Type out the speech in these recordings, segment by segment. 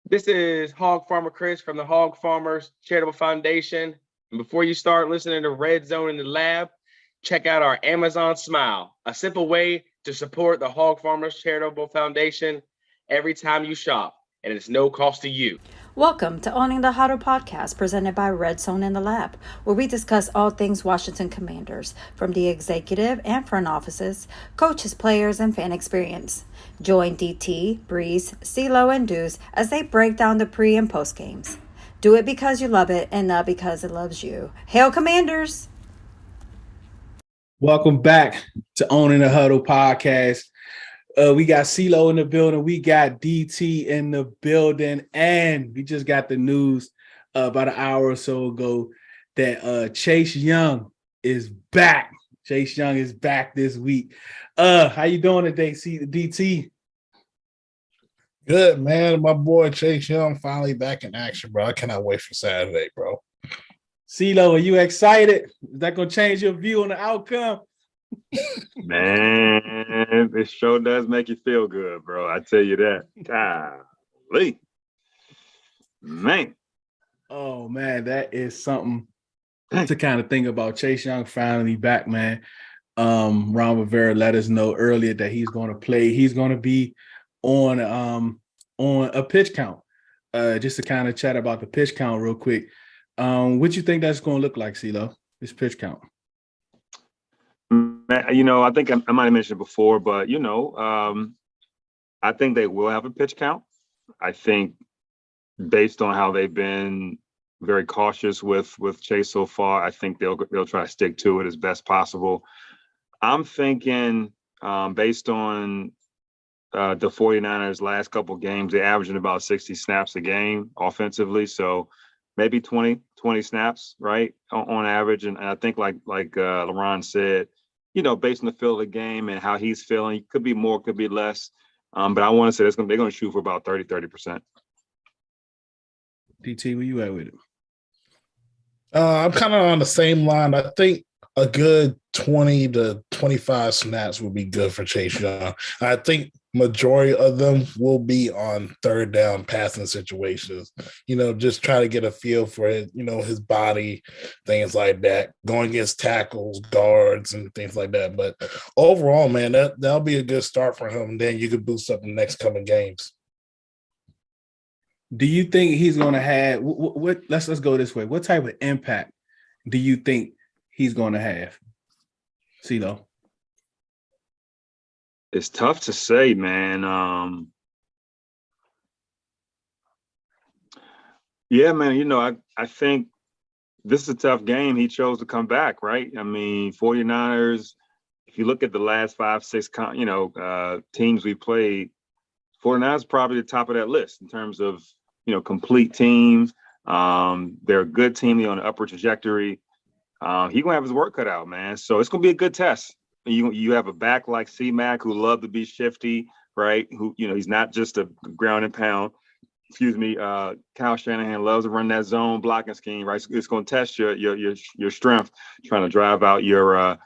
This is Hog Farmer Chris from the Hog Farmers Charitable Foundation. And before you start listening to Red Zone in the Lab, check out our Amazon Smile, a simple way to support the Hog Farmers Charitable Foundation every time you shop, and it's no cost to you. Welcome to Owning the Huddle podcast presented by Red Zone in the Lab, where we discuss all things Washington Commanders, from the executive and front offices, coaches, players, and fan experience. Join DT, Breeze, CeeLo, and Deuce as they break down the pre- and post games. Do it because you love it and not because it loves you. Hail Commanders! Welcome back to Owning the Huddle podcast. We got CeeLo in the building. We got DT in the building. And we just got the news about an hour or so ago that Chase Young is back. Chase Young is back this week. How you doing today, DT? Good, man. My boy Chase Young finally back in action, bro. I cannot wait for Saturday, bro. CeeLo, are you excited? Is that going to change your view on the outcome? Man, this show does make you feel good, bro. I tell you that. Golly. Man. Oh, man, that is something to kind of think about. Chase Young finally back, man. Ron Rivera let us know earlier that he's going to play. He's going to be on a pitch count. Just to kind of chat about the pitch count real quick. What you think that's going to look like, CeeLo, this pitch count? I think I might have mentioned it before, but, I think they will have a pitch count. I think based on how they've been very cautious with Chase so far, I think they'll try to stick to it as best possible. I'm thinking based on the 49ers last couple games, they're averaging about 60 snaps a game offensively. So maybe 20 snaps, right, on average. And I think like LeBron said, based on the feel of the game and how he's feeling, could be more, could be less. But I want to say they're going to shoot for about 30%. DT, where you at with it? I'm kind of on the same line. I think a good 20 to 25 snaps would be good for Chase Young. I think majority of them will be on third down passing situations, just try to get a feel for it, his body, things like that, going against tackles, guards, and things like that. But overall, man, that'll be a good start for him. And then you could boost up in the next coming games. Do you think he's going to have what? Let's go this way. What type of impact do you think he's going to have, CeeLo? It's tough to say, man. Yeah, man, I think this is a tough game. He chose to come back, right? I mean, 49ers, if you look at the last 5-6 teams we played, 49ers probably the top of that list in terms of, complete teams. They're a good team. They're on an upward trajectory. He's going to have his work cut out, man. So it's going to be a good test. You have a back like C-Mac who love to be shifty, right? Who, he's not just a ground and pound. Kyle Shanahan loves to run that zone blocking scheme, right? It's going to test your strength, trying to drive out your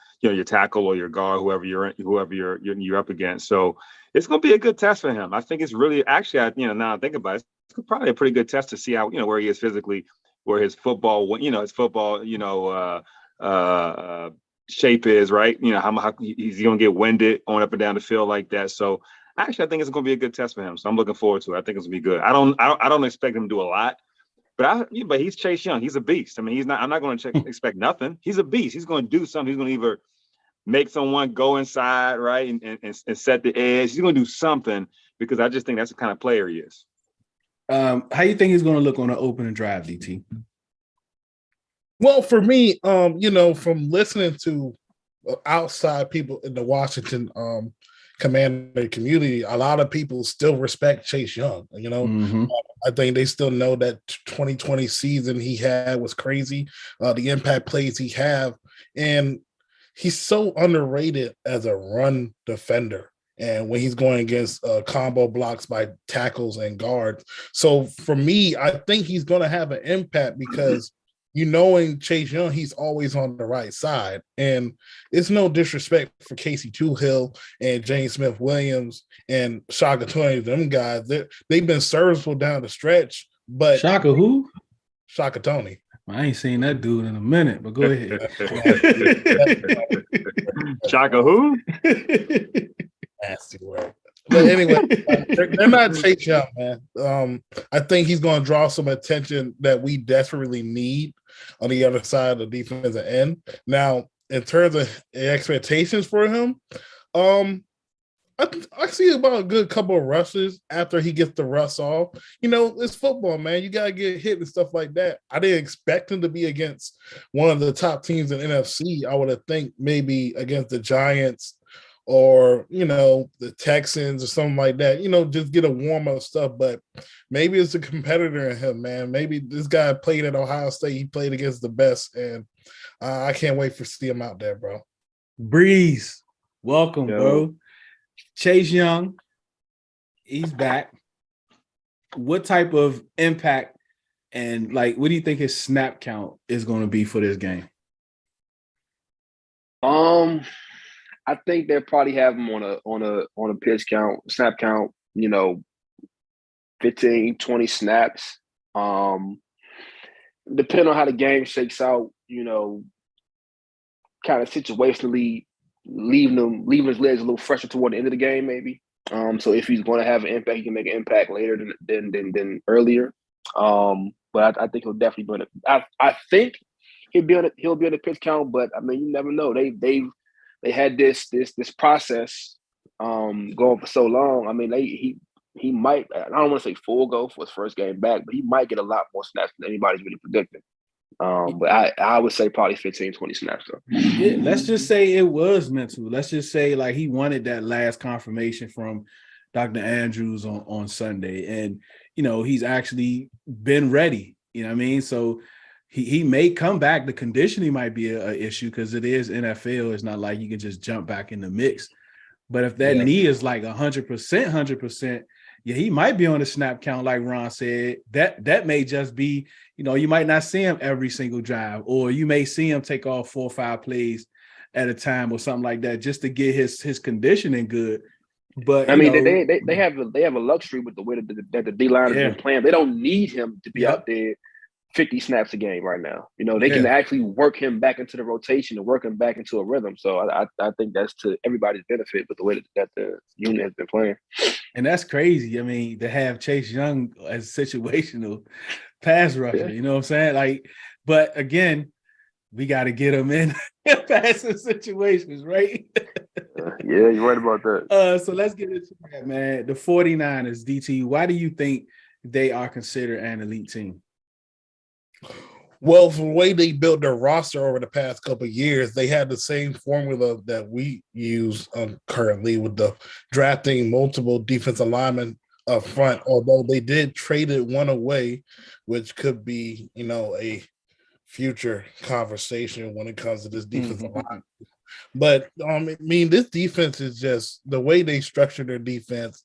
tackle or your guard, whoever you're up against. So it's going to be a good test for him. I think it's really actually, now I think about it, it's probably a pretty good test to see how where he is physically, where his football, shape is, right? How he's going to get winded on up and down the field like that. So actually, I think it's going to be a good test for him. So I'm looking forward to it. I think it's going to be good. I don't expect him to do a lot, but he's Chase Young. He's a beast. I mean, I'm not going to expect nothing. He's a beast. He's going to do something. He's going to either make someone go inside, right, and set the edge. He's going to do something because I just think that's the kind of player he is. How you think he's going to look on an opening drive, DT? Well, for me, from listening to outside people in the Washington Commander community, a lot of people still respect Chase Young. I think they still know that 2020 season he had was crazy. The impact plays he have, and he's so underrated as a run defender. And when he's going against combo blocks by tackles and guards. So for me, I think he's going to have an impact because knowing Chase Young, he's always on the right side. And it's no disrespect for Casey Toohill and James Smith Williams and Shaka Tony, them guys. They've been serviceable down the stretch, but Shaka who? Shaka Tony. I ain't seen that dude in a minute, but go ahead. Shaka who? Nasty word. But anyway, they're not Chase Young, man. I think he's going to draw some attention that we desperately need on the other side of the defensive end. Now, in terms of expectations for him, I see about a good couple of rushes after he gets the rust off. You know, it's football, man. You got to get hit and stuff like that. I didn't expect him to be against one of the top teams in NFC. I would have think maybe against the Giants or, you know, the Texans or something like that, you know, just get a warm-up stuff. But maybe it's a competitor in him, man. Maybe this guy played at Ohio State. He played against the best, and I can't wait to see him out there, bro. Breeze, welcome, bro. Chase Young, he's back. What type of impact and, like, what do you think his snap count is going to be for this game? I think they'll probably have him on a pitch count, snap count, you know, 15, 20 snaps. Depending on how the game shakes out, you know, kind of situationally leaving his legs a little fresher toward the end of the game, maybe. So if he's going to have an impact, he can make an impact later than earlier. But I think he'll definitely be I think he'll be on the pitch count, but I mean, you never know. They had this process going for so long. I mean, he might, I don't want to say full go for his first game back, but he might get a lot more snaps than anybody's really predicting. But I would say probably 15, 20 snaps though. Yeah, let's just say it was mental. Let's just say like he wanted that last confirmation from Dr. Andrews on Sunday. And, you know, he's actually been ready. You know what I mean? So he may come back. The conditioning might be an issue because it is NFL. It's not like you can just jump back in the mix. But if that knee is like 100%, yeah, he might be on the snap count, like Ron said. That may just be, you know, you might not see him every single drive, or you may see him take off 4 or 5 plays at a time or something like that, just to get his conditioning good. But I mean, they have a luxury with the way that the D line has been playing. They don't need him to be out there 50 snaps a game right now. You know, they can actually work him back into the rotation and work him back into a rhythm. So I think that's to everybody's benefit with the way that the unit has been playing. And that's crazy. I mean, to have Chase Young as situational pass rusher, you know what I'm saying? Like, but again, we got to get him in passing situations, right? Yeah, you're right about that. So let's get into that, man. The 49ers, DT, why do you think they are considered an elite team? Well, from the way they built their roster over the past couple of years, they had the same formula that we use currently with the drafting multiple defensive linemen up front, although they did trade one away, which could be, you know, a future conversation when it comes to this defensive line. But, I mean, this defense is just the way they structure their defense.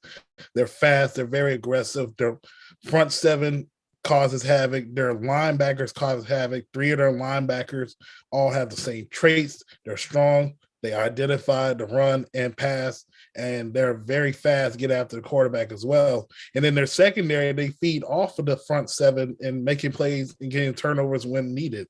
They're fast. They're very aggressive. Their front seven causes havoc. Their linebackers cause havoc. 3 of their linebackers all have the same traits. They're strong. They identify the run and pass, and they're very fast, get after the quarterback as well. And then their secondary, they feed off of the front seven and making plays and getting turnovers when needed.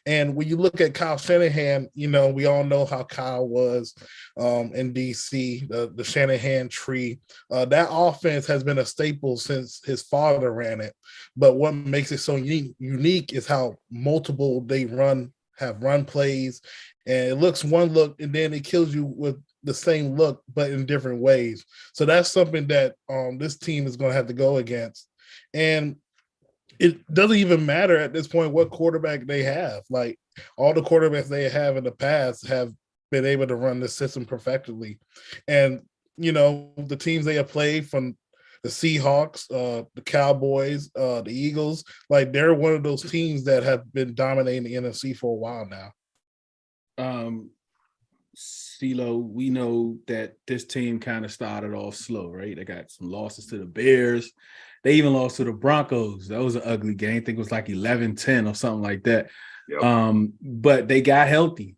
And when you look at Kyle Shanahan, you know, we all know how Kyle was in DC, the Shanahan tree. That offense has been a staple since his father ran it. But what makes it so unique is how multiple they have run plays. And it looks one look, and then it kills you with the same look, but in different ways. So that's something that this team is going to have to go against. And it doesn't even matter at this point what quarterback they have. Like, all the quarterbacks they have in the past have been able to run the system perfectly. And, you know, the teams they have played, from the Seahawks, the Cowboys, the Eagles, like, they're one of those teams that have been dominating the NFC for a while now. CeeLo, we know that this team kind of started off slow, right? They got some losses to the Bears, They even lost to the Broncos. That was an ugly game. I think it was like 11-10 or something like that. Yep. But they got healthy.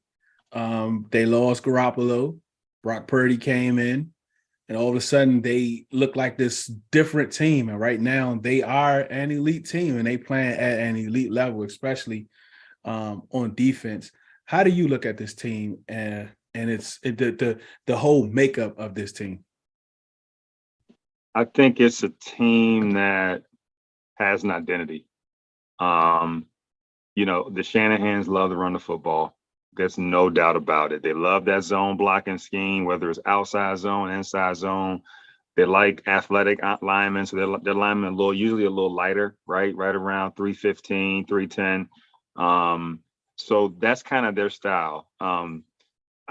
They lost Garoppolo. Brock Purdy came in, and all of a sudden they look like this different team. And right now they are an elite team, and they playing at an elite level, especially on defense. How do you look at this team and the whole makeup of this team? I think it's a team that has an identity. The Shanahans love to run the football. There's no doubt about it. They love that zone blocking scheme, whether it's outside zone, inside zone. They like athletic linemen, so their linemen usually a little lighter, right around 315, 310. So that's kind of their style.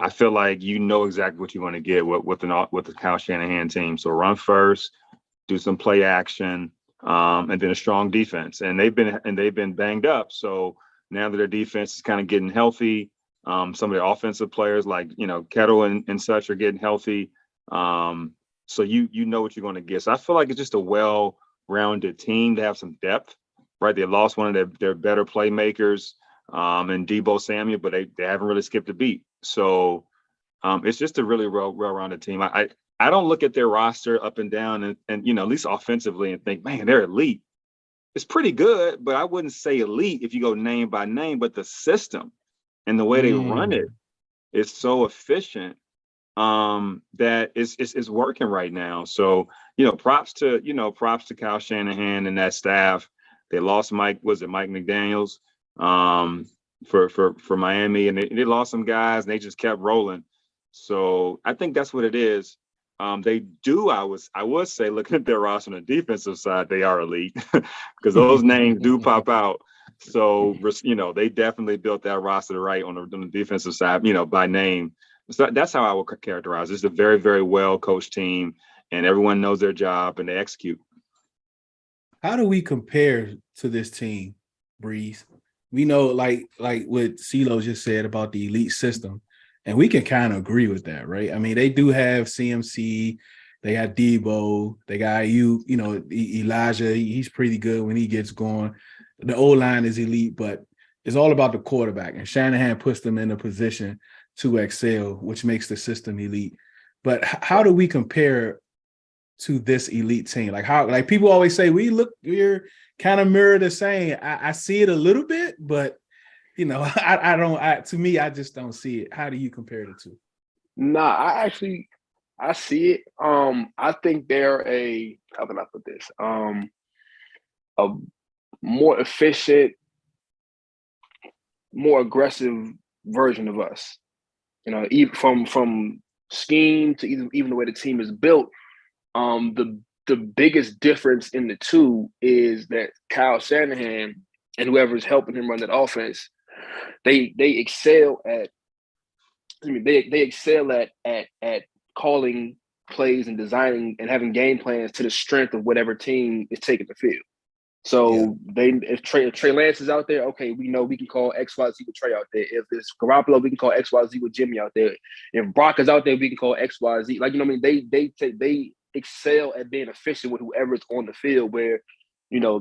I feel like you know exactly what you want to get with the Kyle Shanahan team. So run first, do some play action, and then a strong defense. And they've been banged up. So now that their defense is kind of getting healthy, some of their offensive players like Kettle and such are getting healthy. So you know what you're going to get. So I feel like it's just a well-rounded team. They have some depth, right? They lost one of their better playmakers in Deebo Samuel, but they haven't really skipped a beat. So it's just a really well-rounded team. I don't look at their roster up and down and at least offensively and think, man, they're elite. It's pretty good, but I wouldn't say elite if you go name by name. But the system and the way they run it is so efficient that it's working right now. So props to Kyle Shanahan and that staff. They lost Mike McDaniels for Miami, and they lost some guys, and they just kept rolling. So I think that's what it is. They do. I would say, looking at their roster on the defensive side, they are elite because those names do pop out. So they definitely built that roster right on the defensive side, by name. So that's how I would characterize it. It's a very, very well coached team, and everyone knows their job and they execute. How do we compare to this team, Breeze? We know, like what CeeLo just said about the elite system, and we can kind of agree with that, right? I mean, they do have CMC, they got Deebo, they got Elijah. He's pretty good when he gets going. The O-line is elite, but it's all about the quarterback, and Shanahan puts them in a position to excel, which makes the system elite. But how do we compare to this elite team? Like people always say, we're kind of mirror the same. I see it a little bit, but I don't. To me, I just don't see it. How do you compare the two? Nah, I see it. I think they're how can I put this? A more efficient, more aggressive version of us. Even from scheme to even the way the team is built. The biggest difference in the two is that Kyle Shanahan and whoever's helping him run that offense, they excel at. They excel at calling plays and designing and having game plans to the strength of whatever team is taking the field. So if Trey Lance is out there, okay, we know we can call XYZ with Trey out there. If it's Garoppolo, we can call XYZ with Jimmy out there. If Brock is out there, we can call XYZ. Like, they excel at being efficient with whoever's on the field, where,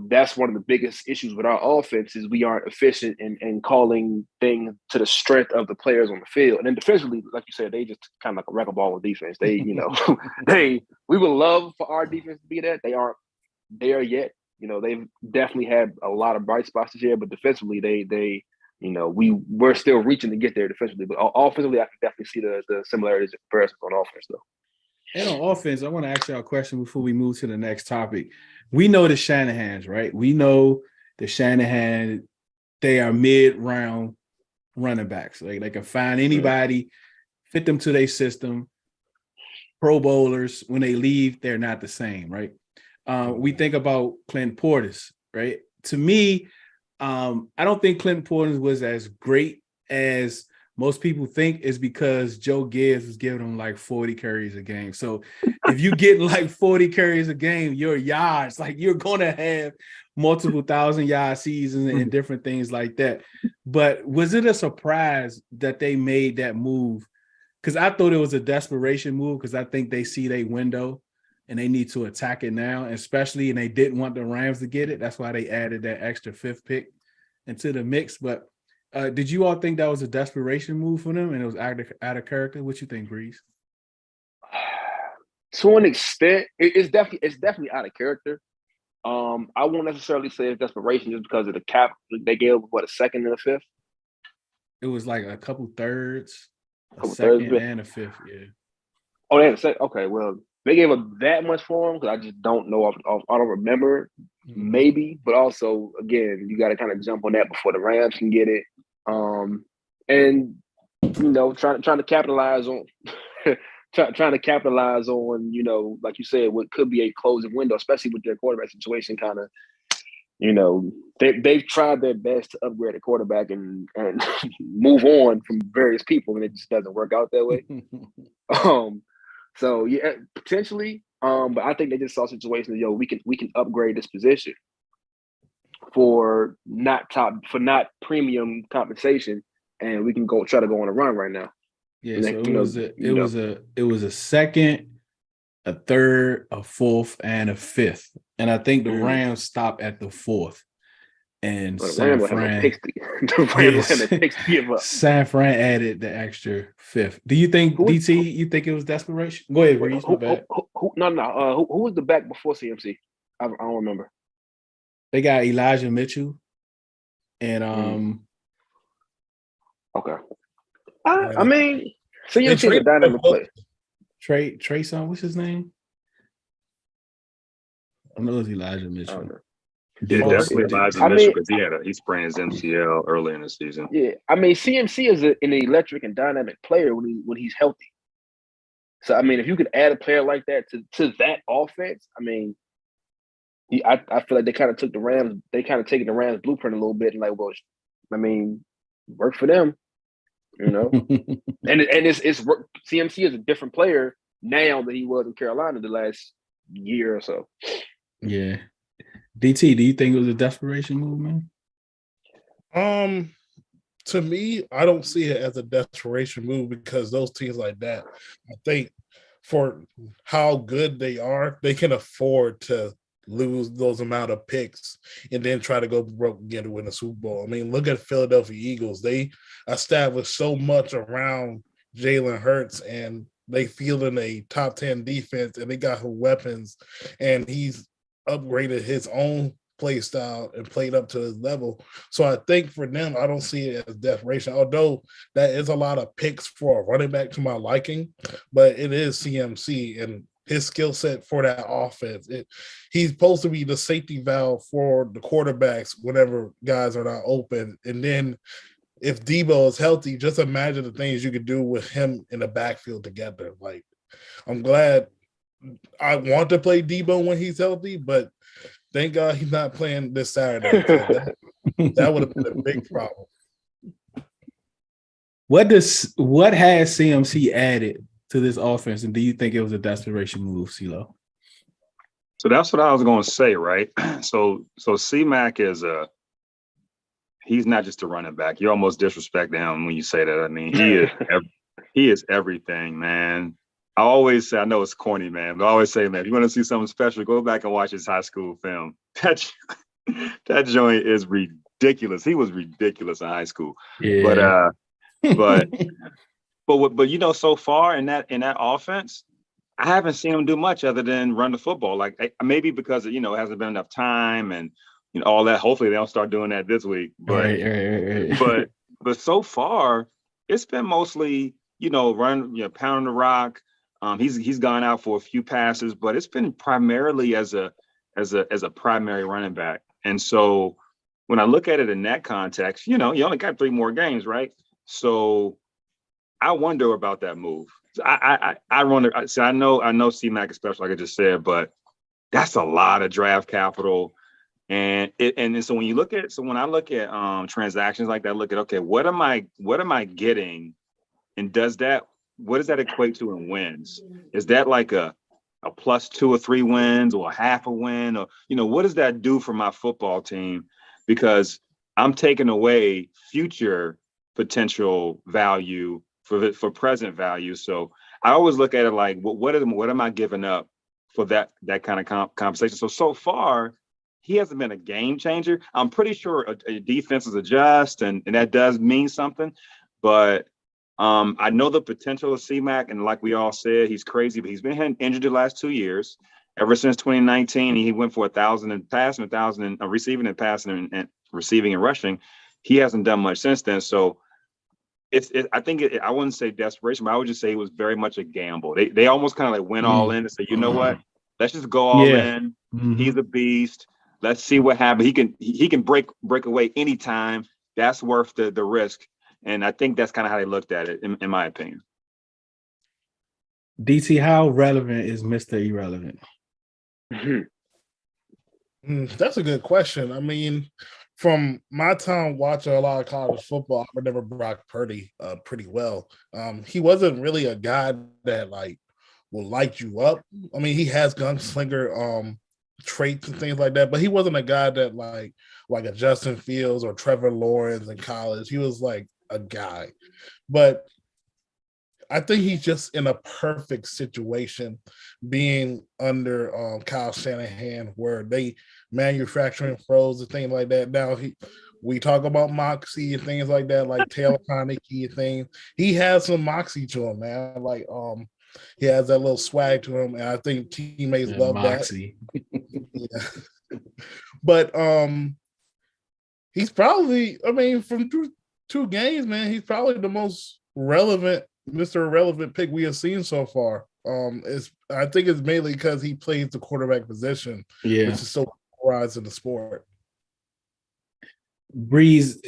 that's one of the biggest issues with our offense is we aren't efficient in calling things to the strength of the players on the field. And then defensively, like you said, they just kind of like a wreck-a-ball on defense. They, we would love for our defense to be that. They aren't there yet. They've definitely had a lot of bright spots this year, but defensively, we're still reaching to get there defensively. But offensively, I can definitely see the similarities and comparisons on offense, though. And on offense, I want to ask y'all a question before we move to the next topic. We know the Shanahans, right? We know the Shanahan, they are mid-round running backs. Like, they can find anybody, fit them to their system. Pro bowlers, when they leave, they're not the same, right? We think about Clinton Portis, right? To me, I don't think Clinton Portis was as great as most people think, is because Joe Gibbs was giving him like 40 carries a game. So if you get like 40 carries a game, your yards, like you're going to have multiple 1,000-yard seasons and different things like that. But was it a surprise that they made that move? Because I thought it was a desperation move, because I think they see their window. and they need to attack it now, especially, and they didn't want the Rams to get it. That's why they added that extra 5th pick into the mix. But did you all think that was a desperation move for them and it was out of character? What you think, Breeze? To an extent, it's definitely out of character. I won't necessarily say it's desperation just because of the cap. They gave a second and a 5th. It was like a couple thirds, a second second and a 5th. Yeah. Oh, they had a second. Okay, well, they gave up that much for him because I just don't know. I don't remember. Maybe, but also again, you got to kind of jump on that before the Rams can get it. And trying to capitalize on. Trying to capitalize on, like you said, what could be a closing window, especially with their quarterback situation. Kind of, they've tried their best to upgrade a quarterback and move on from various people, and it just doesn't work out that way. So yeah, potentially. But I think they just saw situations. We can upgrade this position for not premium compensation, and we can try to go on a run right now. Yeah, so it was a second, a third, a 4th, and a 5th. And I think the Rams stopped at the 4th. And San Fran San Fran added the extra 5th. Do you think DT? You think it was desperation? Go ahead, Reese. My bad. Who was the back before CMC? I don't remember. They got Elijah Mitchell, and okay. I mean, CMC is a dynamic player. Trayson, what's his name? I know it's Elijah Mitchell. Yeah, definitely Elijah Mitchell because he sprained his MCL early in the season. Yeah, I mean, CMC is an electric and dynamic player when he's healthy. So I mean, if you could add a player like that to that offense, I mean, I feel like they kind of took the Rams. They kind of taken the Rams blueprint a little bit and like, well, I mean, work for them. And it's CMC is a different player now than he was in Carolina the last year or so. Yeah. DT, do you think it was a desperation move, man? To me, I don't see it as a desperation move because those teams like that, I think for how good they are, they can afford to lose those amount of picks and then try to go broke again to win a Super Bowl. I mean, look at Philadelphia Eagles. They established so much around Jalen Hurts and they fielding a top 10 defense and they got weapons and he's upgraded his own play style and played up to his level. So I think for them, I don't see it as desperation, although that is a lot of picks for a running back to my liking, but it is CMC and his skill set for that offense. He's supposed to be the safety valve for the quarterbacks whenever guys are not open. And then if Debo is healthy, just imagine the things you could do with him in the backfield together. Like, I'm glad I want to play Debo when he's healthy, but thank God he's not playing this Saturday. That would have been a big problem. What has CMC added to this offense, and do you think it was a desperation move, CeeLo? So that's what I was going to say, right? So C-Mac he's not just a running back. You almost disrespect him when you say that. I mean, he is everything, man. I always say, I know it's corny, man, but I always say, man, if you want to see something special, go back and watch his high school film. That joint is ridiculous. He was ridiculous in high school. Yeah. But so far in that offense, I haven't seen him do much other than run the football. Like maybe because it hasn't been enough time and all that. Hopefully they don't start doing that this week. But right. but so far it's been mostly run pounding the rock. He's gone out for a few passes, but it's been primarily as a primary running back. And so when I look at it in that context, you only got 3 more games, right? So I wonder about that move. I wonder. So I know C-Mac is special, like I just said, but that's a lot of draft capital. And so when I look at transactions like that, look at, okay, what am I getting, and what does that equate to in wins? Is that like a plus 2 or 3 wins or a half a win, or what does that do for my football team? Because I'm taking away future potential value for present value. So I always look at it like, what am I giving up for that kind of conversation. So far, he hasn't been a game changer. I'm pretty sure a defense is adjust, and that does mean something. But I know the potential of C-Mac, and like we all said, he's crazy, but he's been injured the last 2 years. Ever since 2019, he went for 1,000 in passing, 1,000 in receiving and passing and receiving and rushing. He hasn't done much since then. So I think I wouldn't say desperation, but I would just say it was very much a gamble. They almost kind of like went all in and said, you know what, let's just go all in. He's a beast. Let's see what happens. He can break away anytime. That's worth the risk. And I think that's kind of how they looked at it, in my opinion. DT, how relevant is Mr. Irrelevant? That's a good question. I mean, from my time watching a lot of college football, I remember Brock Purdy pretty well. He wasn't really a guy that like will light you up. I mean, he has gunslinger traits and things like that, but he wasn't a guy that like a Justin Fields or Trevor Lawrence in college. He was like a guy, but I think he's just in a perfect situation being under Kyle Shanahan, where they manufacturing throws and things like that. Now we talk about moxie and things like that, like Taylor Heineke and things. He has some moxie to him, man. Like he has that little swag to him, and I think teammates love moxie. That. But he's probably, I mean, from two games, man, he's probably the most relevant Mr. Irrelevant pick we have seen so far. I think it's mainly because he plays the quarterback position, which is so polarized in the sport. Breeze,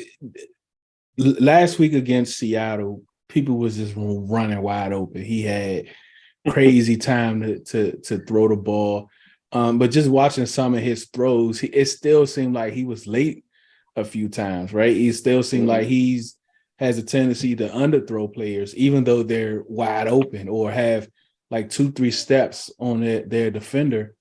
last week against Seattle, people was just running wide open. He had crazy time to throw the ball. But just watching some of his throws, it still seemed like he was late a few times, right? It still seemed like has a tendency to underthrow players, even though they're wide open or have like 2-3 steps on their defender.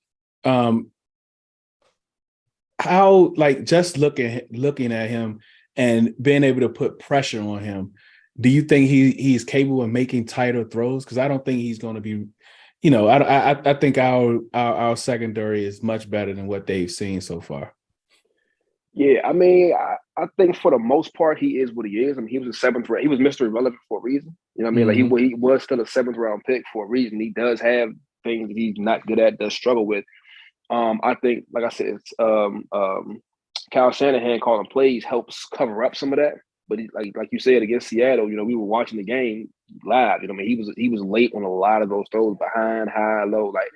How, like, just looking at him and being able to put pressure on him, do you think he's capable of making tighter throws? Because I don't think he's going to be, I think our secondary is much better than what they've seen so far. Yeah, I mean, I think for the most part, he is what he is. I mean, he was a 7th round. He was Mr. Irrelevant for a reason. You know what I mean? Like he was still a 7th round pick for a reason. He does have things that he's not good at, does struggle with. I think, like I said, it's, Kyle Shanahan calling plays helps cover up some of that. But like you said, against Seattle, we were watching the game live. I mean, he was late on a lot of those throws, behind, high, low. Like,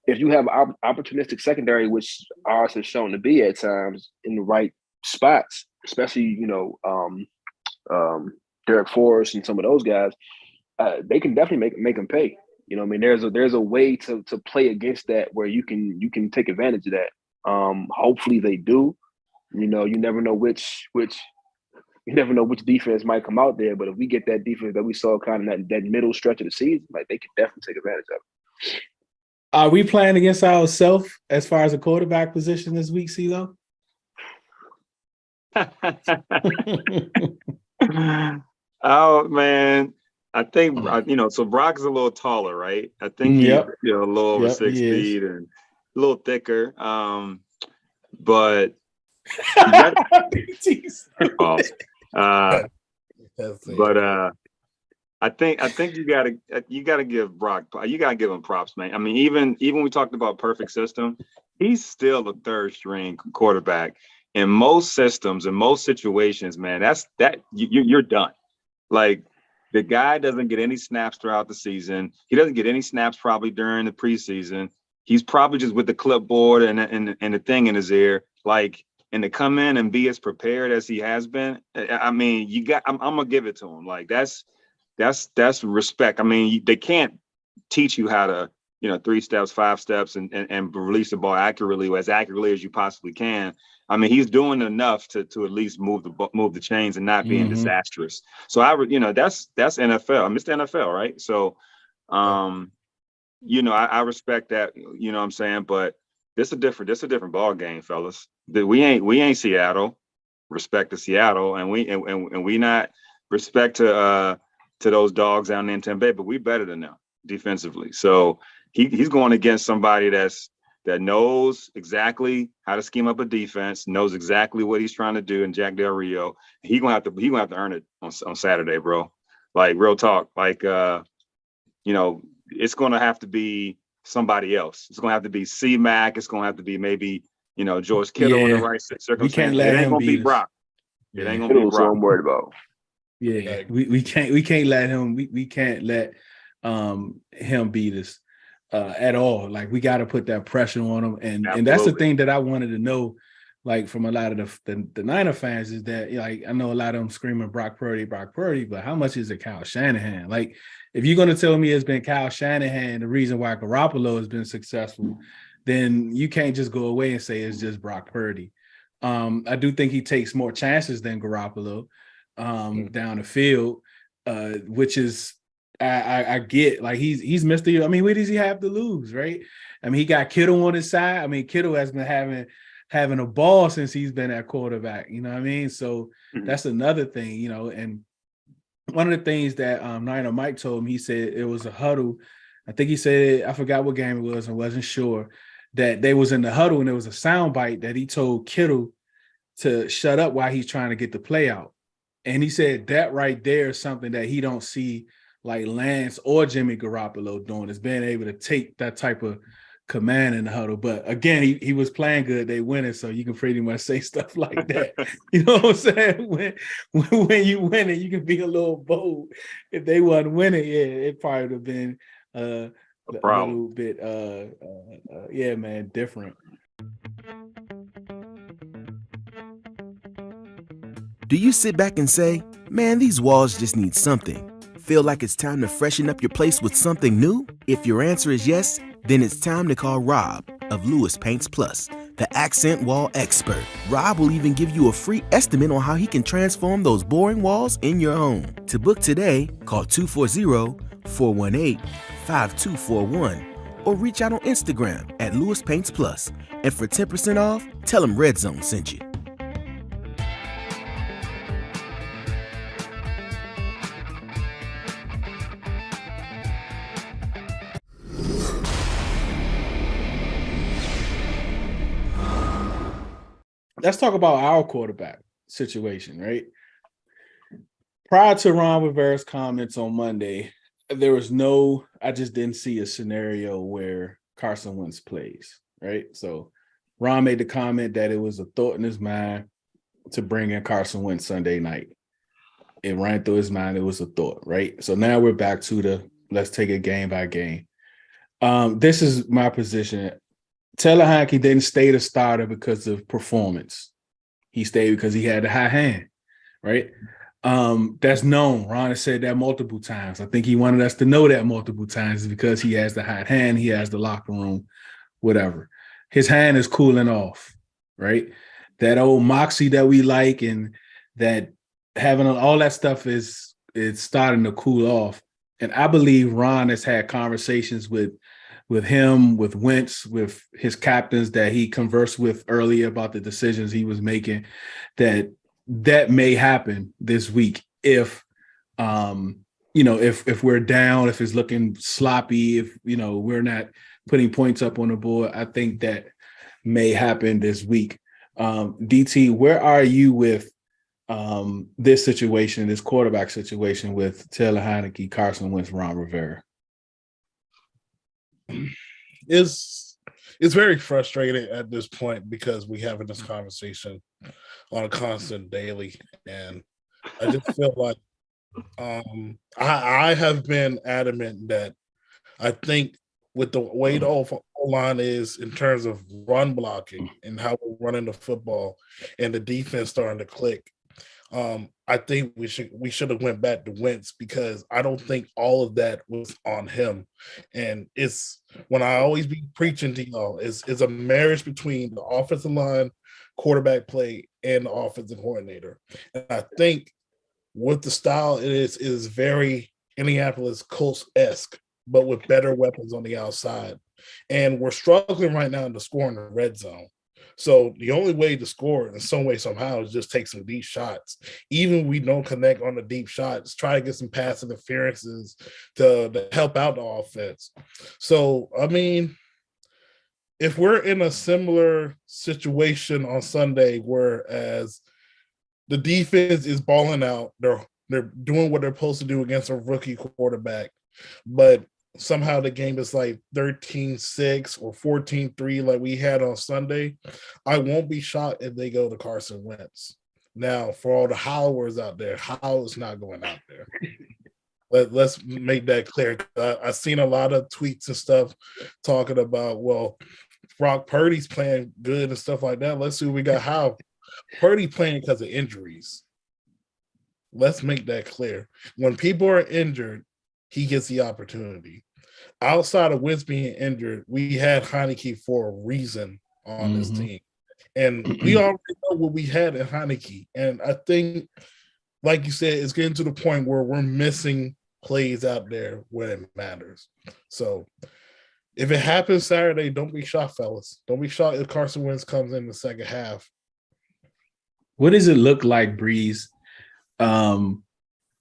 if you have opportunistic secondary, which ours has shown to be at times in the right spots, especially Derek Forrest and some of those guys, they can definitely make them pay. You know what I mean? There's a way to play against that where you can take advantage of that. Hopefully they do. You never know which defense might come out there, but if we get that defense that we saw kind of that middle stretch of the season, like, they can definitely take advantage of it. Are we playing against ourselves as far as a quarterback position this week, CeeLo? Oh, man. I think, so Brock is a little taller, right? I think he's a little over 6 feet and a little thicker. But I think you gotta give Brock, you gotta give him props, man. I mean, even we talked about perfect system, he's still a 3rd string quarterback in most systems, in most situations, man. You're done. Like, the guy doesn't get any snaps throughout the season. He doesn't get any snaps probably during the preseason. He's probably just with the clipboard and the thing in his ear, like. And to come in and be as prepared as he has been, I mean, I'm gonna give it to him. Like, that's respect. I mean, they can't teach you how to, 3 steps, 5 steps, and release the ball accurately as you possibly can. I mean, he's doing enough to at least move the chains and not being disastrous. So that's NFL. Mr. NFL, right? So, I respect that. You know what I'm saying? But this a different ball game, fellas. We ain't Seattle. Respect to Seattle, and we not respect to those dogs down there in Tampa Bay, but we better than them defensively. So he's going against somebody that knows exactly how to scheme up a defense, knows exactly what he's trying to do in Jack Del Rio. He gonna have to earn it on Saturday, bro. Like real talk. Like it's gonna have to be somebody else. It's gonna have to be C-Mac. It's gonna have to be maybe George Kittle in the right we can't circumstances. let It ain't him gonna be beat us. Brock. Yeah. It ain't gonna be Kittle's what Brock. I'm worried about. Yeah, we can't let him. We can't let him beat us at all. Like we got to put that pressure on him, and that's the Absolutely. thing that I wanted to know, like from a lot of the Niner fans, is that like I know a lot of them screaming Brock Purdy, but how much is it Kyle Shanahan? Like if you're gonna tell me it's been Kyle Shanahan the reason why Garoppolo has been successful, then you can't just go away and say it's just Brock Purdy. I do think he takes more chances than Garoppolo down the field, which is I get. Like he's Mr. I mean, what does he have to lose, right? I mean, he got Kittle on his side. I mean, Kittle has been having a ball since he's been at quarterback. You know what I mean? So that's another thing, and one of the things that Niner Mike told me, he said it was a huddle. I think he said, I forgot what game it was, I wasn't sure, that they was in the huddle and there was a sound bite that he told Kittle to shut up while he's trying to get the play out. And he said that right there is something that he don't see like Lance or Jimmy Garoppolo doing, is being able to take that type of command in the huddle. But again, he was playing good, they winning, so you can pretty much say stuff like that. You know what I'm saying? When you win it, you can be a little bold. If they wasn't winning, yeah, it probably would have been a little bit yeah, man, different. Do you sit back and say, man, these walls just need something? Feel like it's time to freshen up your place with something new? If your answer is yes, then it's time to call Rob of Lewis Paints Plus, the accent wall expert. Rob will even give you a free estimate on how he can transform those boring walls in your home. To book today, call 240-418-5241 or reach out on Instagram at Lewis Paints Plus. And for 10% off, tell him Red Zone sent you. Let's talk about our quarterback situation, right? Prior to Ron Rivera's comments on Monday, I just didn't see a scenario where Carson Wentz plays, right? So Ron made the comment that it was a thought in his mind to bring in Carson Wentz Sunday night. It ran through his mind, it was a thought, right? So now we're back to let's take it game by game. This is my position. Taylor Heineke didn't stay the starter because of performance. He stayed because he had a high hand, right? That's known. Ron has said that multiple times. I think he wanted us to know that multiple times because he has the hot hand, he has the locker room, whatever. His hand is cooling off, right? That old moxie that we like and that having all that stuff is starting to cool off. And I believe Ron has had conversations with him, with Wentz, with his captains that he conversed with earlier about the decisions he was making, that may happen this week if if we're down, if it's looking sloppy, if we're not putting points up on the board. I think that may happen this week. DT, where are you with this situation, this quarterback situation with Taylor Heineke, Carson Wentz, Ron Rivera? It's very frustrating at this point because we having this conversation on a constant daily, and I just feel like I have been adamant that I think with the way the O-line is in terms of run blocking and how we're running the football and the defense starting to click, I think we should have went back to Wentz because I don't think all of that was on him. And it's when I always be preaching to y'all is a marriage between the offensive line, quarterback play, and the offensive coordinator. And I think with the style it is very Indianapolis Colts-esque, but with better weapons on the outside. And we're struggling right now to score in the red zone. So the only way to score in some way, somehow, is just take some deep shots. Even we don't connect on the deep shots, try to get some pass interferences to help out the offense. So, I mean, if we're in a similar situation on Sunday, whereas the defense is balling out, they're doing what they're supposed to do against a rookie quarterback, but somehow the game is like 13-6 or 14-3 like we had on Sunday, I won't be shocked if they go to Carson Wentz. Now, for all the howlers out there, Howell is not going out there. Let's make that clear. I've seen a lot of tweets and stuff talking about, well, Brock Purdy's playing good and stuff like that. Let's see what we got. How Purdy playing because of injuries. Let's make that clear. When people are injured, he gets the opportunity. Outside of Wentz being injured, we had Heineke for a reason on this team. And we already know what we had in Heineke. And I think, like you said, it's getting to the point where we're missing plays out there when it matters. So if it happens Saturday, don't be shocked, fellas. Don't be shocked if Carson Wentz comes in the second half. What does it look like, Breeze?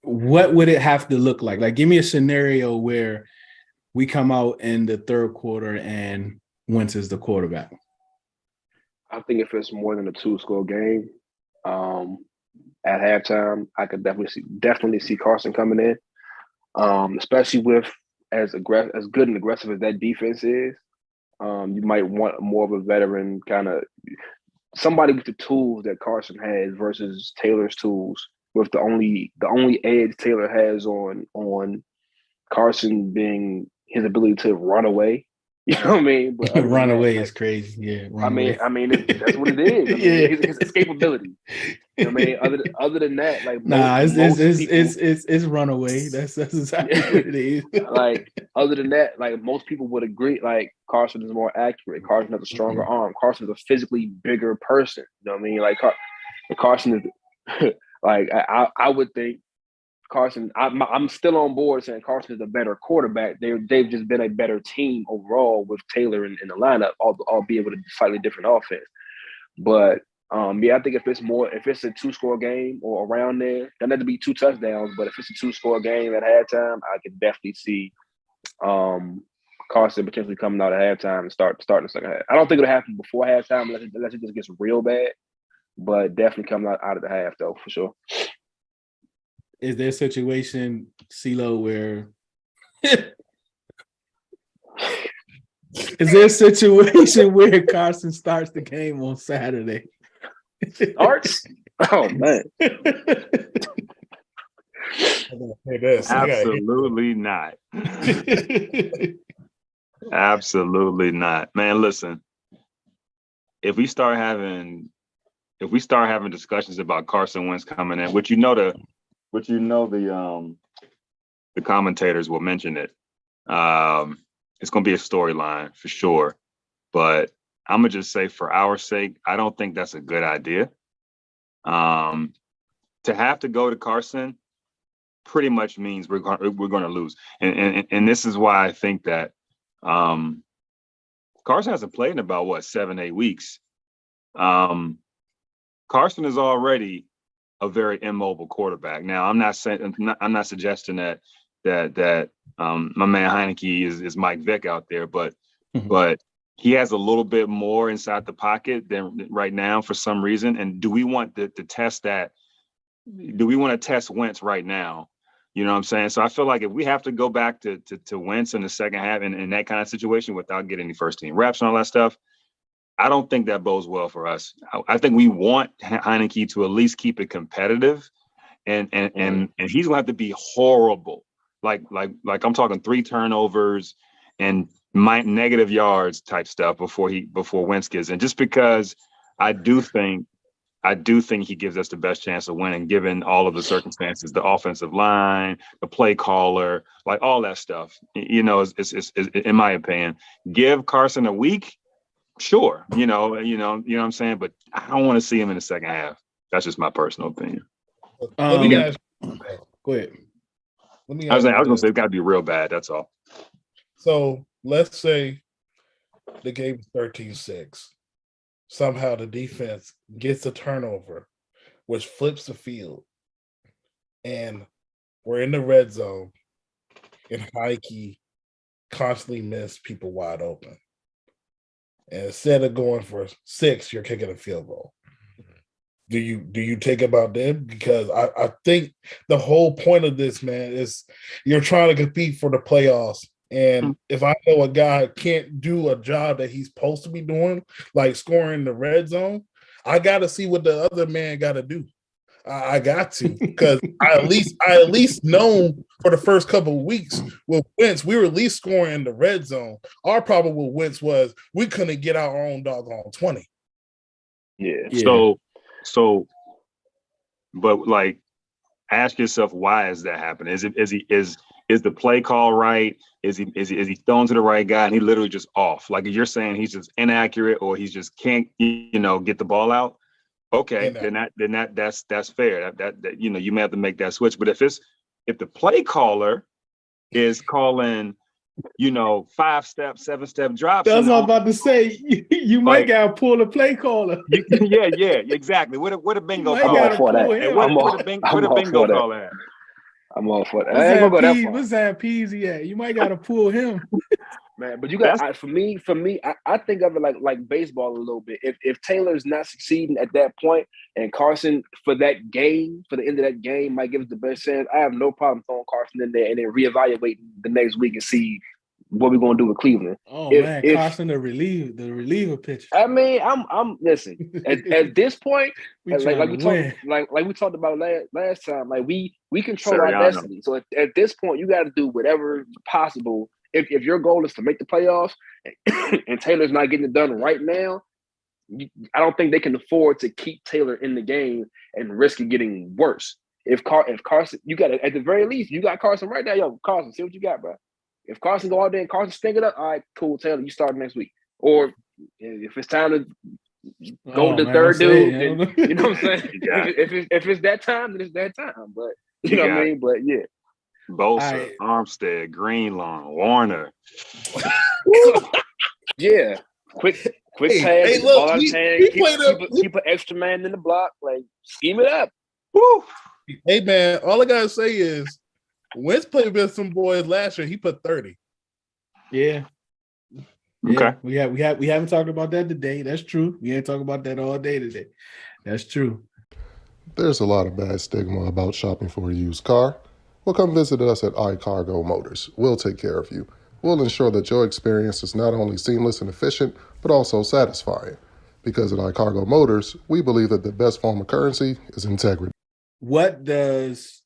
What would it have to look like? Like, give me a scenario where we come out in the third quarter and Wentz is the quarterback. I think if it's more than a 2-score game, at halftime, I could definitely see Carson coming in, especially with as good and aggressive as that defense is. You might want more of a veteran kind of somebody with the tools that Carson has versus Taylor's tools. With the only edge Taylor has on Carson being his ability to run away. You know what I mean? But run away is crazy. Yeah, I mean, that's what it is. I mean, yeah. his escapability. You know what I mean? Other than that, like it's run away. That's exactly what it is. Like other than that, like most people would agree, like Carson is more accurate. Carson has a stronger arm. Carson is a physically bigger person. You know what I mean? Like Carson is like I would think Carson. I'm still on board saying Carson is a better quarterback. They've just been a better team overall with Taylor in the lineup, albeit with a slightly different offense. But yeah, I think if it's a 2-score game or around there, doesn't have to be 2 touchdowns. But if it's a 2-score game at halftime, I could definitely see Carson potentially coming out at halftime and starting the second half. I don't think it'll happen before halftime unless it just gets real bad. But definitely coming out of the half though, for sure. Is there a situation, CeeLo, where is there a situation where Carson starts the game on Saturday? Starts? Oh man. Absolutely not. Absolutely not. Man, listen. If we start having discussions about Carson Wentz coming in, which the commentators will mention it. It's going to be a storyline for sure. But I'm going to just say for our sake, I don't think that's a good idea. To have to go to Carson pretty much means we're going to lose. And this is why I think that Carson hasn't played in about 7-8 weeks. Carson is already a very immobile quarterback. Now, I'm not suggesting that my man Heineke is Mike Vick out there, but he has a little bit more inside the pocket than right now for some reason. And do we want to test that? Do we want to test Wentz right now? You know what I'm saying? So I feel like if we have to go back to Wentz in the second half in that kind of situation without getting any first team reps and all that stuff, I don't think that bodes well for us. I think we want Heineke to at least keep it competitive, and he's gonna have to be horrible. Like I'm talking 3 turnovers and negative yards type stuff before Wentz gets in. Just because I do think he gives us the best chance of winning, given all of the circumstances, the offensive line, the play caller, like all that stuff. You know, it's in my opinion, give Carson a week. Sure, you know what I'm saying, but I don't want to see him in the second half. That's just my personal opinion. Let me ask you. Go ahead. I was going to say it's got to be real bad. That's all. So let's say the game is 13-6. somehow the defense gets a turnover, which flips the field, and we're in the red zone, and Heike constantly miss people wide open. And instead of going for 6, you're kicking a field goal. Do you take about them? Because I think the whole point of this, man, is you're trying to compete for the playoffs. And if I know a guy can't do a job that he's supposed to be doing, like scoring in the red zone, I got to see what the other man got to do. I got to, because I at least know for the first couple of weeks with Wentz, we were at least scoring in the red zone. Our problem with Wentz was we couldn't get our own doggone 20. Yeah. So, but like, ask yourself, why is that happening? Is the play call right? Is he thrown to the right guy and he literally just off? Like you're saying, he's just inaccurate, or he just can't, get the ball out. Okay, that's fair. That you may have to make that switch. But if the play caller is calling, 5-step, 7-step drops. That's what I'm about to say. You might gotta pull a play caller. Yeah, exactly. What a bingo call. I'm all for that. What a bingo call at. I'm all for that. What's that Peasy at? You might gotta pull him. Man, but you got for me, I think of it like baseball a little bit. If Taylor's not succeeding at that point, and Carson for that game, for the end of that game, might give us the best chance, I have no problem throwing Carson in there and then reevaluating the next week and see what we're gonna do with Cleveland. Oh man, Carson the reliever pitcher. I mean, I'm listen at this point, like we talked about last time. Like we control our destiny. So at this point, you got to do whatever possible. If your goal is to make the playoffs and Taylor's not getting it done right now, I don't think they can afford to keep Taylor in the game and risk it getting worse. If Carson, you got it at the very least, you got Carson right now. Yo, Carson, see what you got, bro. If Carson go out there and Carson stink it up, all right, cool, Taylor, you start next week. Or if it's time to go to the third dude, you know what I'm saying? If it's that time, then it's that time. But you know what I mean? But yeah. Bosa, Armstead, Greenlaw, Warner. Yeah. Quick pass. Hey, look, keep an extra man in the block. Like, scheme it up. Woo. Hey, man, all I got to say is Wentz played against some boys last year. He put 30. Yeah. Okay. We haven't talked about that today. That's true. We ain't talking about that all day today. That's true. There's a lot of bad stigma about shopping for a used car. Well, come visit us at iCargo Motors. We'll take care of you. We'll ensure that your experience is not only seamless and efficient, but also satisfying. Because at iCargo Motors, we believe that the best form of currency is integrity. What does,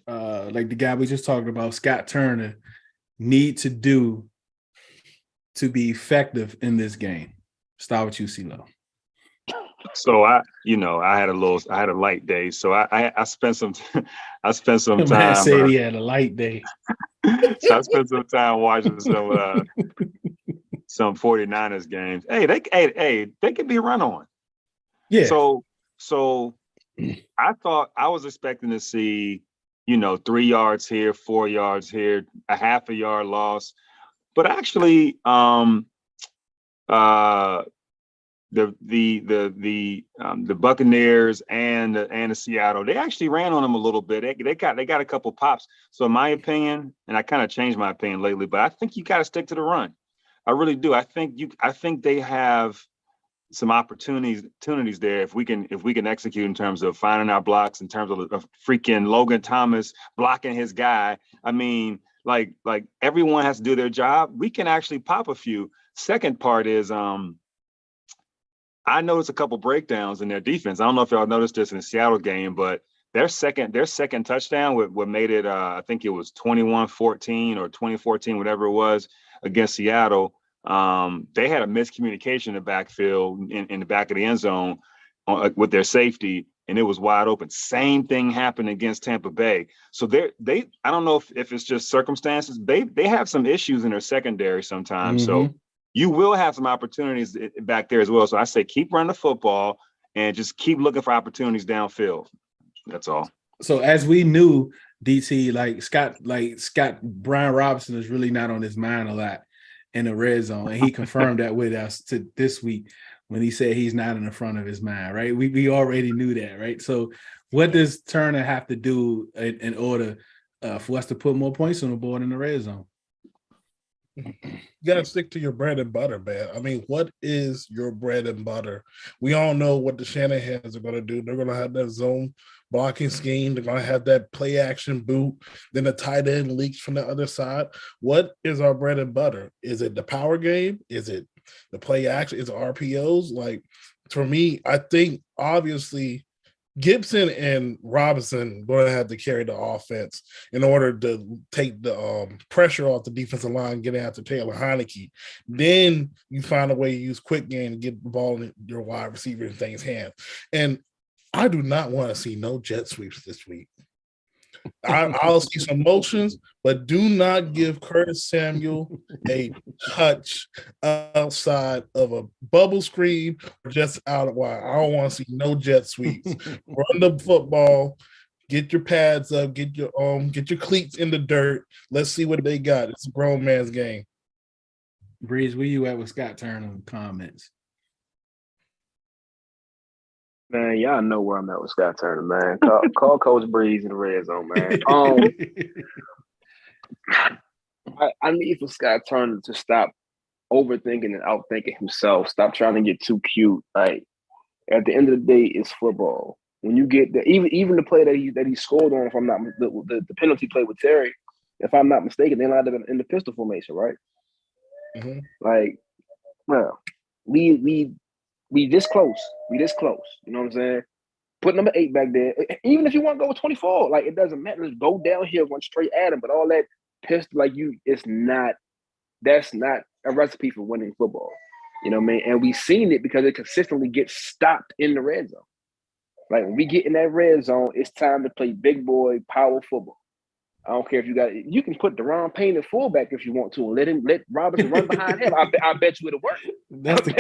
like the guy we just talked about, Scott Turner, need to do to be effective in this game? Start with you, CeeLo. So I had a light day. So I spent some time. Man said he had a light day. So I spent some time watching some 49ers games. Hey, they could be run on. Yeah. So I thought I was expecting to see, 3 yards here, 4 yards here, a half a yard loss. But actually, the Buccaneers and the Seattle, they actually ran on them a little bit. They got a couple pops. So in my opinion, and I kind of changed my opinion lately, but I think you got to stick to the run. I really do. I think they have some opportunities there if we can execute in terms of finding our blocks, in terms of freaking Logan Thomas blocking his guy. I mean, like everyone has to do their job. We can actually pop a few. Second part is I noticed a couple breakdowns in their defense. I don't know if y'all noticed this in the Seattle game, but their second touchdown, what made it, I think it was 21-14 or 2014, whatever it was, against Seattle. They had a miscommunication in the backfield, in the back of the end zone with their safety, and it was wide open. Same thing happened against Tampa Bay. So they I don't know if it's just circumstances. They have some issues in their secondary sometimes. Mm-hmm. So you will have some opportunities back there as well. So I say keep running the football and just keep looking for opportunities downfield. That's all. So as we knew, DT, Scott Brian Robinson is really not on his mind a lot in the red zone, and he confirmed that with us to this week. when he said he's not in the front of his mind, right? We already knew that, right? So what does Turner have to do in order for us to put more points on the board in the red zone? You gotta stick to your bread and butter, man. I mean, what is your bread and butter? We all know what the Shanahans are gonna do. They're gonna have that zone blocking scheme. They're gonna have that play action boot. Then the tight end leaks from the other side. What is our bread and butter? Is it the power game? Is it the play action? Is it RPOs? Like for me, I think obviously Gibson and Robinson going to have to carry the offense in order to take the pressure off the defensive line, getting after Taylor Heineke. Then you find a way to use quick game and get the ball in your wide receiver and things hands. And I do not want to see no jet sweeps this week. I'll see some motions, but do not give Curtis Samuel a touch outside of a bubble screen or just out of wide. I don't want to see no jet sweeps. Run the football, get your pads up, get your cleats in the dirt. Let's see what they got. It's a grown man's game. Breeze, where you at with Scott Turner in the comments? Man, y'all know where I'm at with Scott Turner, man. Call Coach Breeze in the red zone, man. I need for Scott Turner to stop overthinking and outthinking himself. Stop trying to get too cute. Like at the end of the day, it's football. When you get there, even the play that he scored on, if I'm not the penalty play with Terry, if I'm not mistaken, they lined up in the pistol formation, right? Mm-hmm. Like, well, we this close. We this close. You know what I'm saying? Put number 8 back there. Even if you want to go with 24, like it doesn't matter. Just go down here, run straight at him. But all that pissed that's not a recipe for winning football. You know what I mean? And we've seen it because it consistently gets stopped in the red zone. Like when we get in that red zone, it's time to play big boy power football. I don't care if you can put Deron Payne at fullback if you want to, and let Robinson run behind him. I bet you it'll work. That's the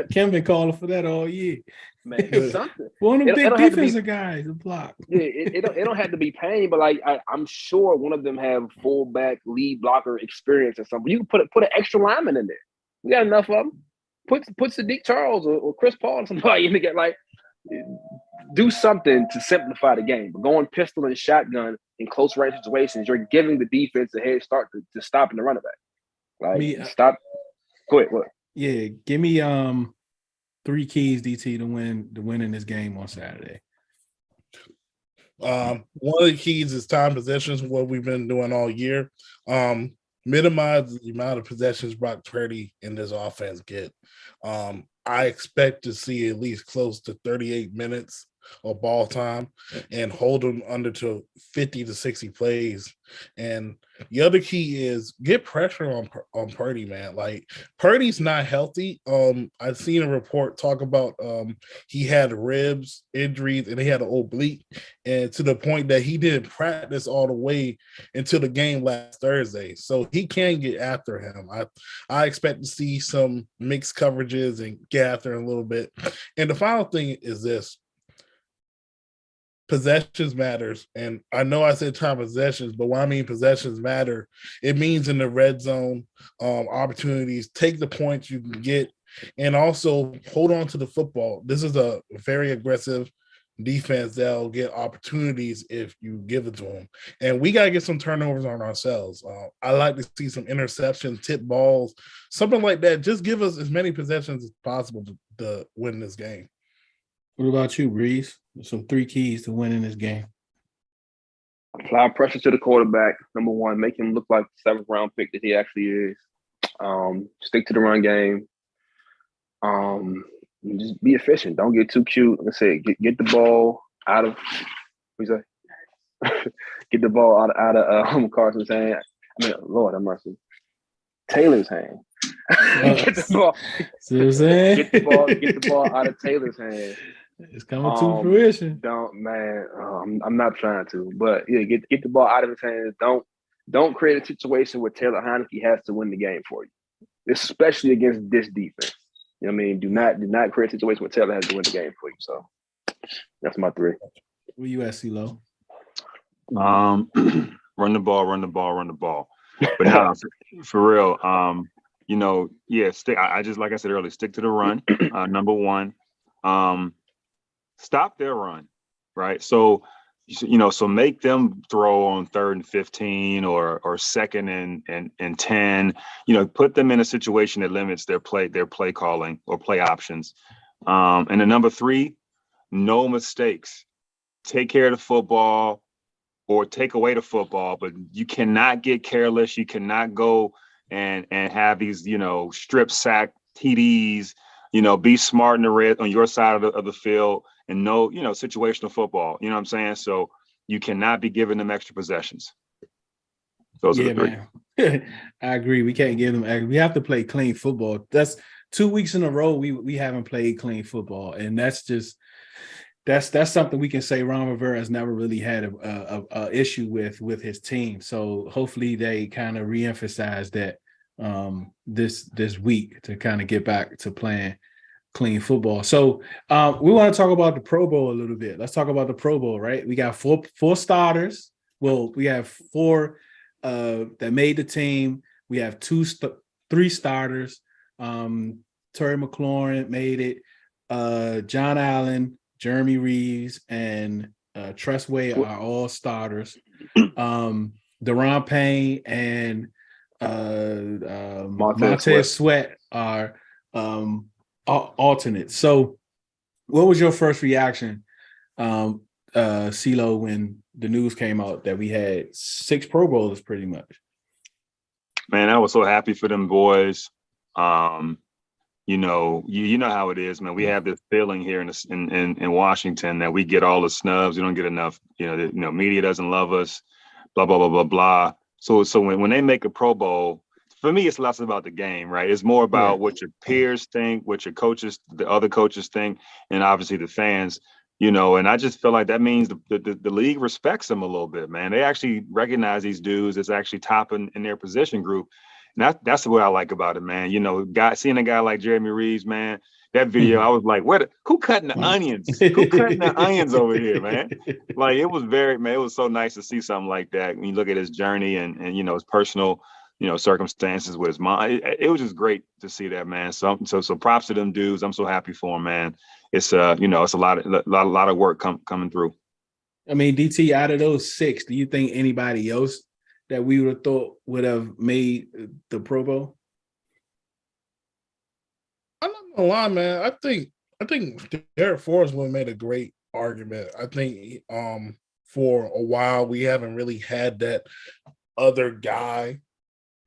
Kim been calling for that all year. Man, something. One of them big defensive guys to block. Yeah, it don't have to be Payne, but like I'm sure one of them have fullback lead blocker experience or something. You can put an extra lineman in there. We got enough of them. Put Sadiq Charles or Chris Paul or somebody in the game. Like do something to simplify the game. But going pistol and shotgun in close range situations, you're giving the defense a head start to stopping the running back. Like stop. Go ahead. What? Yeah, give me 3 keys, DT, to win in this game on Saturday. One of the keys is time possessions, what we've been doing all year. Minimize the amount of possessions Brock Purdy and this offense get. I expect to see at least close to 38 minutes of ball time and hold them under to 50 to 60 plays. And the other key is get pressure on Purdy, man. Like Purdy's not healthy. I've seen a report talk about he had ribs injuries and he had an oblique, and to the point that he didn't practice all the way until the game last Thursday. So he can get after him. I expect to see some mixed coverages and get after him a little bit. And the final thing is this. Possessions matters. And I know I said time possessions, but when I mean possessions matter, it means in the red zone opportunities, take the points you can get, and also hold on to the football. This is a very aggressive defense that'll get opportunities if you give it to them. And we got to get some turnovers on ourselves. I like to see some interceptions, tip balls, something like that. Just give us as many possessions as possible to win this game. What about you, Breeze? Some 3 keys to winning this game. Apply pressure to the quarterback. Number 1, make him look like the 7th round pick that he actually is. Stick to the run game. Just be efficient. Don't get too cute. Like I said, get the ball out of get the ball out of Carson's hand. I mean, Lord have mercy, Taylor's hand. Get the ball. See what I'm saying? Get the ball out of Taylor's hand. It's coming to fruition. I'm not trying to, but yeah, get the ball out of his hands. Don't create a situation where Taylor Heineke has to win the game for you, especially against this defense. You know what I mean? Do not create a situation where Taylor has to win the game for you. So that's my 3. Where you at, CeeLo? Run the ball. But no, for real, stick. I just, like I said earlier, stick to the run. Number one, stop their run, right? So make them throw on 3rd and 15 or 2nd and 10. Put them in a situation that limits their play calling or play options. And then number 3, no mistakes. Take care of the football or take away the football, but you cannot get careless. You cannot go and have these, strip sack TDs. Be smart in the red on your side of the field and know, situational football. You know what I'm saying? So you cannot be giving them extra possessions. Those are the 3. Man. I agree. We can't give them. We have to play clean football. That's 2 weeks in a row we haven't played clean football, and that's something we can say Ron Rivera has never really had a issue with his team. So hopefully they kind of reemphasize that this week to kind of get back to playing clean football. So we want to talk about the Pro Bowl a little bit. Let's talk about the Pro Bowl, right? We got four starters. Well, we have 4 that made the team. We have 3 starters. Terry McLaurin made it. John Allen, Jeremy Reeves, and Tressway are all starters. Deron Payne and Montez Sweat are alternates. So what was your first reaction, CeeLo, when the news came out that we had 6 Pro Bowlers pretty much? Man, I was so happy for them boys. You know how it is, man. We have this feeling here in Washington that we get all the snubs. We don't get enough. Media doesn't love us. Blah blah blah blah blah. So when they make a Pro Bowl, for me, it's less about the game, right? It's more about what your peers think, what your coaches, the other coaches think, and obviously the fans. And I just feel like that means the league respects them a little bit, man. They actually recognize these dudes as actually top in their position group. And that's what I like about it, man. Seeing a guy like Jeremy Reeves, man, that video, I was like, who cutting the onions? Who cutting the onions over here, man? Like, it was so nice to see something like that. When you look at his journey and his personal, circumstances with his mom, it was just great to see that, man. So props to them dudes. I'm so happy for them, man. It's it's a lot of work coming through. I mean, DT, out of those 6, do you think anybody else that we would have thought would have made the Pro Bowl? I'm not gonna lie, man. I think Derek Forsman made a great argument. I think for a while we haven't really had that other guy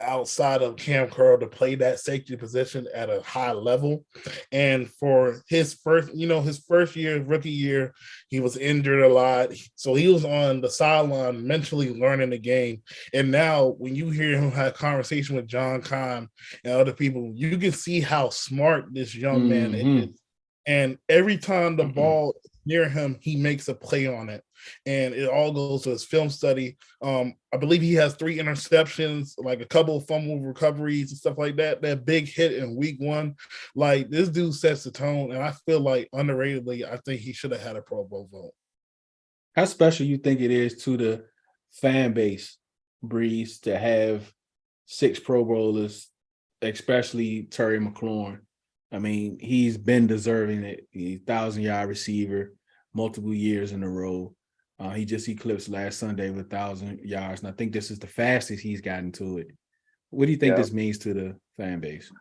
outside of Cam Curl to play that safety position at a high level. And for his first year, rookie year, he was injured a lot. So he was on the sideline mentally learning the game. And now when you hear him have a conversation with John Kahn and other people, you can see how smart this young man is. And every time the ball is near him, he makes a play on it. And it all goes to his film study. I believe he has 3 interceptions, like a couple of fumble recoveries and stuff like that. That big hit in week 1. Like, this dude sets the tone. And I feel like underratedly, I think he should have had a Pro Bowl vote. How special you think it is to the fan base, Breeze, to have 6 Pro Bowlers, especially Terry McLaurin? I mean, he's been deserving it. He's 1,000-yard receiver, multiple years in a row. He just eclipsed last Sunday with 1,000 yards, and I think this is the fastest he's gotten to it. What do you think this means to the fan base?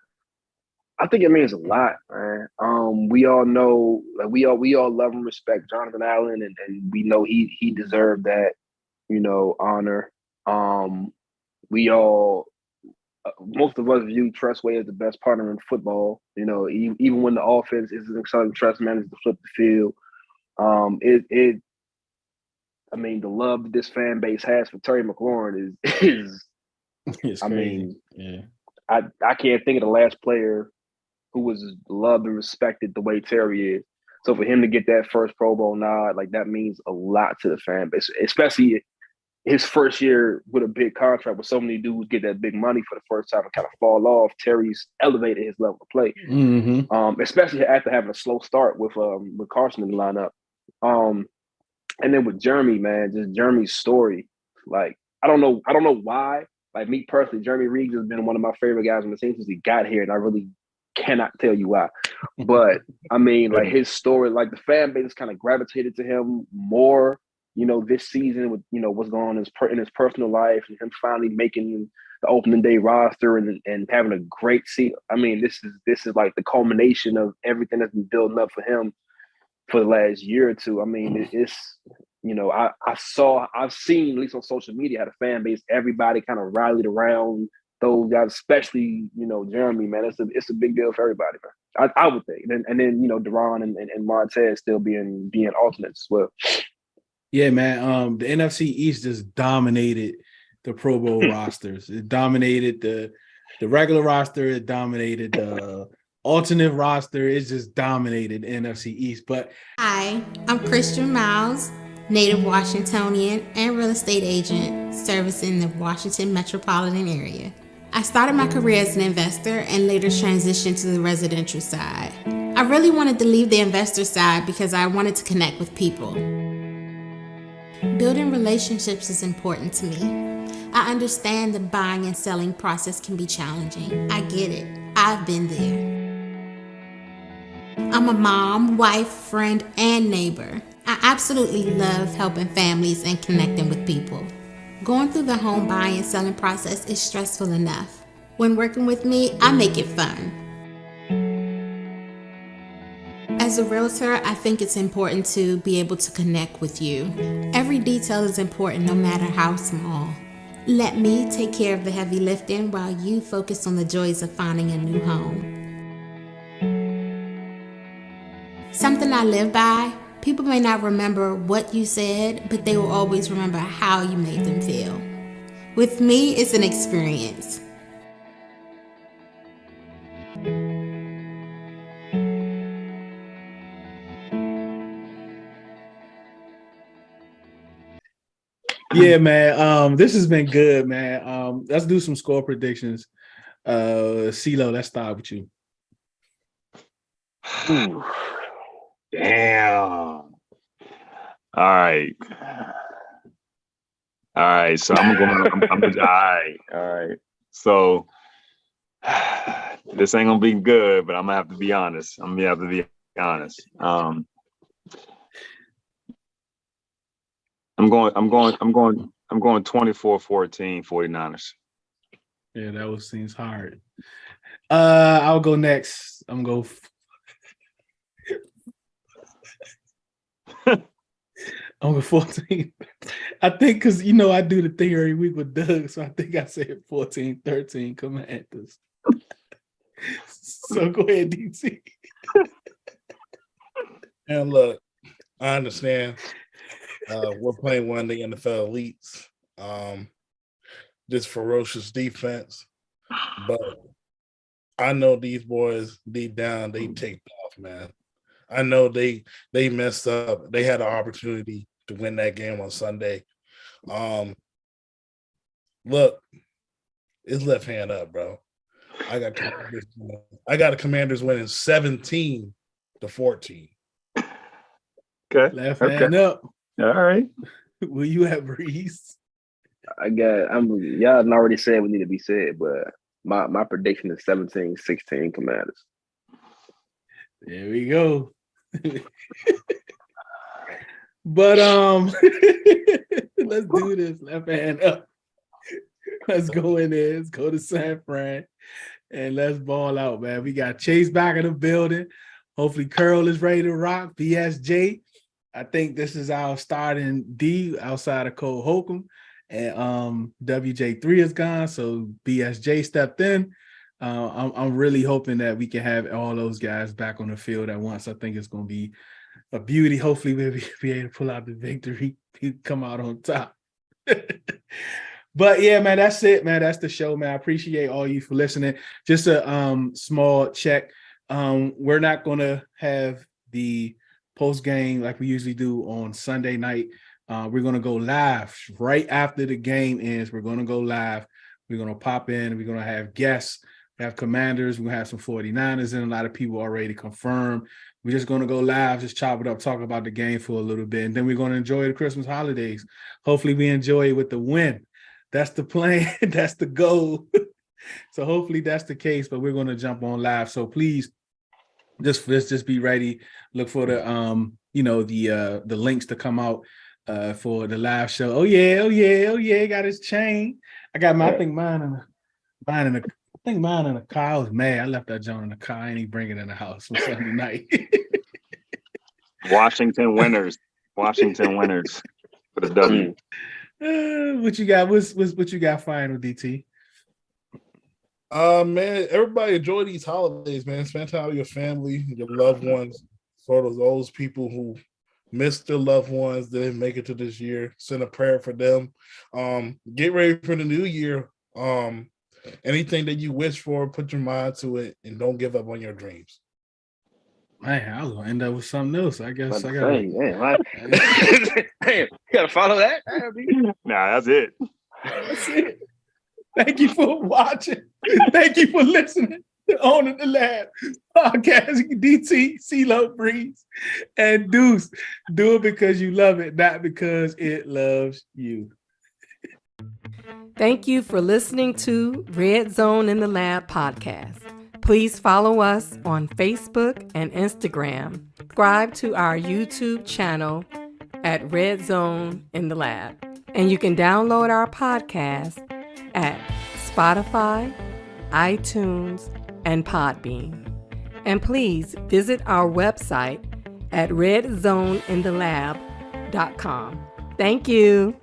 I think it means a lot, man. We all know, like, we all love and respect Jonathan Allen, and we know he deserved that, honor. Most of us view Tressway as the best partner in football. Even when the offense isn't exciting, Tress manages to flip the field. The love that this fan base has for Terry McLaurin is it's crazy. I can't think of the last player who was loved and respected the way Terry is. So for him to get that first Pro Bowl nod, like, that means a lot to the fan base, especially his first year with a big contract where so many dudes get that big money for the first time and kind of fall off. Terry's elevated his level of play, especially after having a slow start with Carson in the lineup. And then with Jeremy, man, just Jeremy's story. Like, I don't know why like me personally, Jeremy Reeves has been one of my favorite guys on the team since he got here, and I really cannot tell you why. But I mean, like his story, like the fan base kind of gravitated to him more, this season with what's going on in his personal life and him finally making the opening day roster and having a great season. I mean, this is like the culmination of everything that's been building up for him for the last year or two. I mean, it's I've seen, at least on social media, how the fan base, everybody kind of rallied around those guys, especially Jeremy. Man, it's a big deal for everybody, man. I would think, and then Deron and Montez still being alternates as well. Yeah, man. The NFC East just dominated the Pro Bowl rosters. It dominated the regular roster. It dominated the alternate roster. It just dominated the NFC East. But hi, I'm Christian Miles, native Washingtonian and real estate agent servicing the Washington metropolitan area. I started my career as an investor and later transitioned to the residential side. I really wanted to leave the investor side because I wanted to connect with people. Building relationships is important to me. I understand the buying and selling process can be challenging. I get it. I've been there. I'm a mom, wife, friend, and neighbor. I absolutely love helping families and connecting with people. Going through the home buying and selling process is stressful enough. When working with me, I make it fun. As a realtor, I think it's important to be able to connect with you. Every detail is important, no matter how small. Let me take care of the heavy lifting while you focus on the joys of finding a new home. Something I live by, people may not remember what you said, but they will always remember how you made them feel. With me, it's an experience. yeah, man. This has been good, man. Let's do some score predictions. CeeLo, let's start with you. Ooh. Damn. All right. So I'm all right. So this ain't gonna be good, but I'm gonna have to be honest. I'm going 24-14 49ers. Yeah, that seems hard. I'll go next. I'm gonna go. I'm going 14. I think because I do the thing every week with Doug, so I think I said 14-13 Commanders. So go ahead, DC. And look, I understand we're playing one of the NFL elites. This ferocious defense, but I know these boys deep down, they take off, man. I know they messed up. They had an opportunity to win that game on Sunday. Look, it's left hand up, bro. I got a Commanders winning 17-14. Okay. Left hand up. All right. Will you have Breeze? Y'all already said what need to be said, but my prediction is 17-16 Commanders. There we go. But let's do this. Left hand up. Let's go in there. Let's go to San Fran and let's ball out, man. We got Chase back in the building. Hopefully Curl is ready to rock. BSJ. I think this is our starting D outside of Cole Holcomb. And WJ3 is gone, so BSJ stepped in. I'm really hoping that we can have all those guys back on the field at once. I think it's going to be a beauty. Hopefully we'll be able to pull out the victory, come out on top. But yeah, man, that's it, man. That's the show, man. I appreciate all you for listening. Just a small check. We're not going to have the post game like we usually do on Sunday night. We're going to go live right after the game ends. We're going to go live. We're going to pop in. We're going to have guests. We have Commanders. We're going to have some 49ers and a lot of people already confirmed. We're just going to go live, just chop it up, talk about the game for a little bit. And then we're going to enjoy the Christmas holidays. Hopefully we enjoy it with the win. That's the plan. That's the goal. So hopefully that's the case, but we're going to jump on live. So please let's just be ready. Look for the the links to come out for the live show. Oh yeah, got his chain. I got my I think mine in the car. I was mad. I left that joint in the car. I ain't even bring it in the house on Sunday night. Washington winners for the W. What you got? What you got final, DT? Man, everybody enjoy these holidays, man. Spend time with your family, your loved ones. For those people who missed their loved ones, didn't make it to this year, send a prayer for them. Get ready for the new year. Anything that you wish for, put your mind to it, and don't give up on your dreams. Man, I was gonna end up with something else. I guess I got. Hey, you gotta follow that. Nah, that's it. That's it. Thank you for watching. Thank you for listening to Owning the Lab podcast. DT, CeeLo, Breeze, and Deuce. Do it because you love it, not because it loves you. Thank you for listening to Red Zone in the Lab podcast. Please follow us on Facebook and Instagram. Subscribe to our YouTube channel at Red Zone in the Lab. And you can download our podcast at Spotify, iTunes, and Podbean. And please visit our website at redzoneinTheLab.com. Thank you.